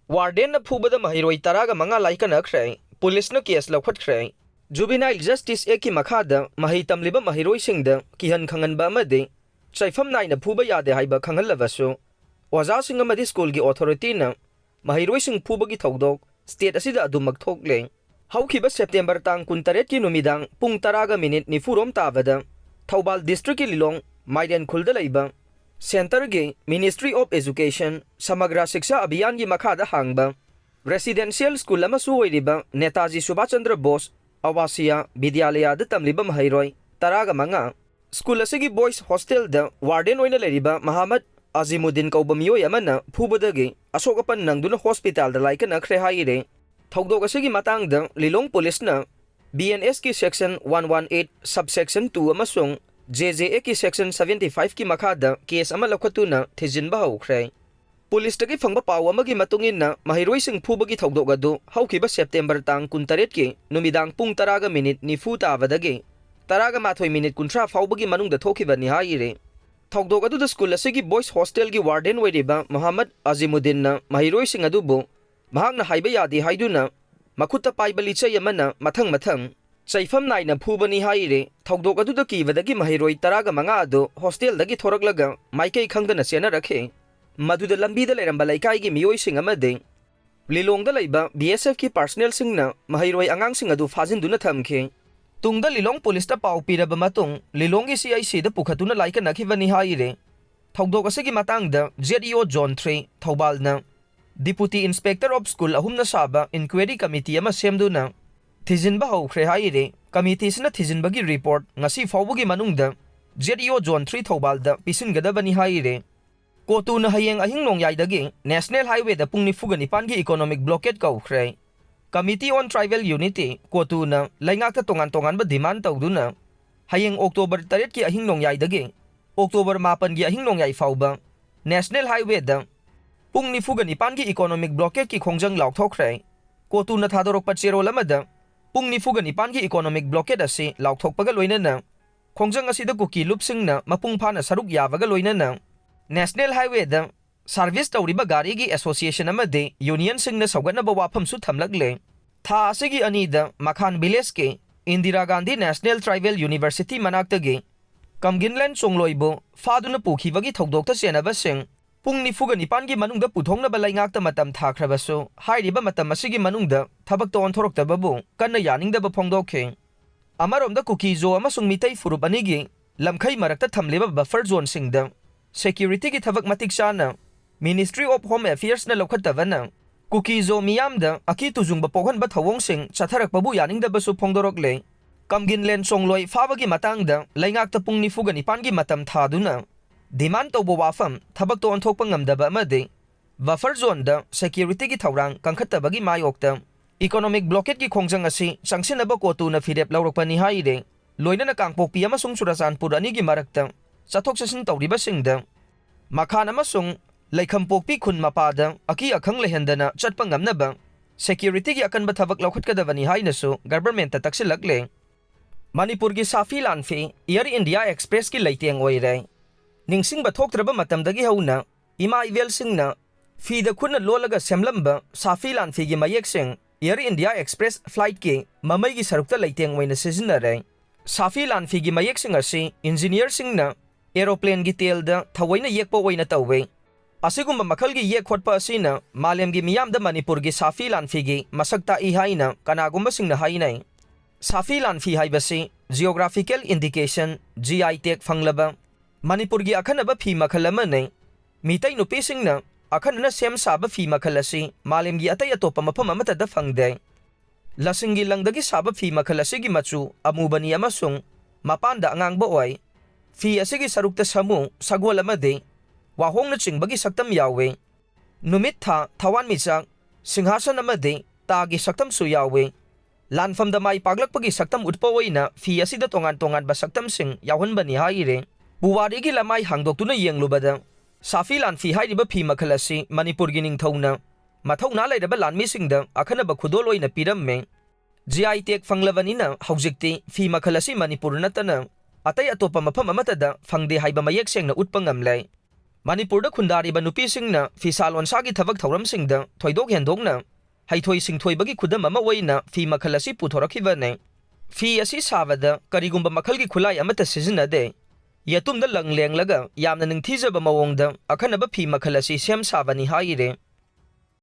Wardenna Fubada Maheiroi taraga manga Laikannakhre, Police case Loukhatkhre. Juvenile Justice Eki Makhada, Mahi Tamliba Maheiroi Singda, Kihan Kanganba Madi, Saifam Nine Puba Yade Haiba Kangalavaso, Waza Singamadi School Gi Authority na, Maheiroi Sing Pubagi Togdog, State Asida Adumak Togle. How Kiba September Tang Kuntareki Numidang, Pung Taraga Minute ni Furom Tavada, Taubal District Lilong, Maidan Kuldalaiba. Center ge Ministry of Education Samagra Shiksha Abhiyan gi makhada hangba Residential School amasu oiriba Netaji Subhash Chandra Bose Awasiya Vidyalaya da tamliba Maheiroi taraga manga School asigi Boys Hostel da Warden oina leriba Muhammad Azimuddin kauba miyoi amana phubada ge asokapan nangduna hospital da Laikannakhre haire thogdog asigi matangda Lilong Police na BNS ki section 118 subsection 2 amasung JJA ki section 75 ki makhada case ama lokhatuna thijinba haukhre police tagi phangba paw amagi matungin na Maheiroi sing phubagi thogdog adu haukiba September tang 19 ki numidang pung taraga minute nifu tabadagi taraga mathoi minute kuntra faubagi manungda thokiba ni haire thogdog adu the school asigi boys hostel gi warden weriba Muhammad Azimuddin na Maheiroi sing adu bu mahakna haiba yadi haiduna makhutta paibali chai amana mathang Saifam Naina Pubani Haire, Togdog adu ki vadagi Maheiroi taraga manga adu hostel dagi thoraglaga Maike Kangdana Sena Rake Madu the Lambi the Lerambalakai gi Miyoi sing amade Lilong the Laiba BSF ki personnel singna Maheiroi angang sing adu fazin duna thamke Tung the Lilong police ta pau piraba matung Lilong gi CIC the Pukhatuna Laikannakhre vani haire Togdog asigi matang da ZEO John 3 Thaubalna Deputy Inspector of School ahumna saba inquiry committee ama semduna Thijinba haukhre haire committee sina thijinbagi report ngasi fawbugi manungda ZEO Zone 3 Thaubalda pisingadabani haire Kotuna hayeng ahing nongyaidagi National Highway da pungni fuganipan gi economic blockade kaukhre Committee on Tribal Unity Kotuna laingakta tongan ba demand tawduna hayeng October 3 ki ahing nongyaidagi October 8 gi ahing nongyai fawba National Highway da pungni fuganipan gi economic blockade ki khongjang laukthokre Kotuna thadorok pachero lamada Pung nifuga nipan ki economic blockade asi laukthokpaga loinana khongjang asida kuki lupsingna mapung phana saruk yawaga loinana National Highway da service tawriba gari gi association amade union singna saugatnaba wafam su thamlagle tha asigi anida Makhan village ke Indira Gandhi National Tribal University manakta ge Kamginland chongloibo faduna pukhibagi thogdokta senaba sing Pung nifuga nipan gi manungda puthongna balaingakta matam thakhrabaso hairiba matam asigi manungda thabak ton thoroktababu kanna yaningdaba phongdokhe amaromda kukizo amasung mitai furup anigi lamkhai marakta thamleba buffer zone singda security gi thabak matik chana Ministry of Home Affairs na lokhatavana kukizo miyamda aki tujungba pokhanba thawong sing chatharakpabu yaningdaba su phongdorokle Kamginland songloi fabagi matangda laingakta pung nifuga nipan gi matam thaduna Demand to wafam thabak to onthokpa ngamdaba amade buffer zone da security gi thawrang kangkhatabagi mayokta economic blockade gi khongjang asi sangsinaba kotuna firep lawrokpani haire loinana kangpokpi amasung Churachandpur ani gi marakta chathok chasin tawriba singda Makhan amasung Laikhampokpi khun mapada aki akhang lehendana chatpa ngamnaba security gi akanba thabak lawkhatkadabani hainasu government ta taksilakle Manipur gi Safi Lanfi Air India Express ki leiteng oire Ningsingba thoktraba matamdagi hauna ima ivel singna fida khunna lolaga semlamba Safi Lanfi gi mayek sing Air India Express flight ki mamai gi sarukta leiteng waina sizinare Safi Lanfi gi mayek sing asi engineer singna aeroplane gi telda thawaina yekpa waina tawwe asigumba makhal gi yek khotpa asina malem gi miyamda Manipur gi Safi Lanfi gi masakta I haina kanagumba singna hainai Safi Lanfi haibasi geographical indication GI tag phanglaba Manipur gi akhanaba phi makhal amane mitai nupi singna akhanna sem saba phi makhal asi malem gi atai atopa mafam amata da phangde lasingi langdagi saba phi makhal asi gi machu amubani amasung mapanda angangba oi phi asigi sarukta samu sagol amade wahongna chingbagi saktam yawe numit tha thawan michak singhasan amade tagi saktam su yawe lanfam da mai paglakpagi saktam utpa oina phi asida tongan ba saktam sing yawhanbani haire Buwari gi lamai hangdoktuna yenglubada Safi Lanfi hairiba phi makhal asi Manipur gi ningthauna mathawna lairaba lanmi singda akhanaba khudol oina piramme GI tag phanglavanina haujikti phi makhal asi Manipur natana atai atopa mafam amatada phangde haiba mayek sengna utpa ngamlai Manipurda khundariba nupisingna fisa lonsagi thabak thauramsingda thoidok hendokna haithoi singthoibagi khudam ama oina fi makhal asi puthorakhibane. Fi asi savada karigumba makhalgi khulai amata sizinade. Yatumda langlenglaga yamna ningthijaba mawongda akhanaba fi makhal asi sem savani haire.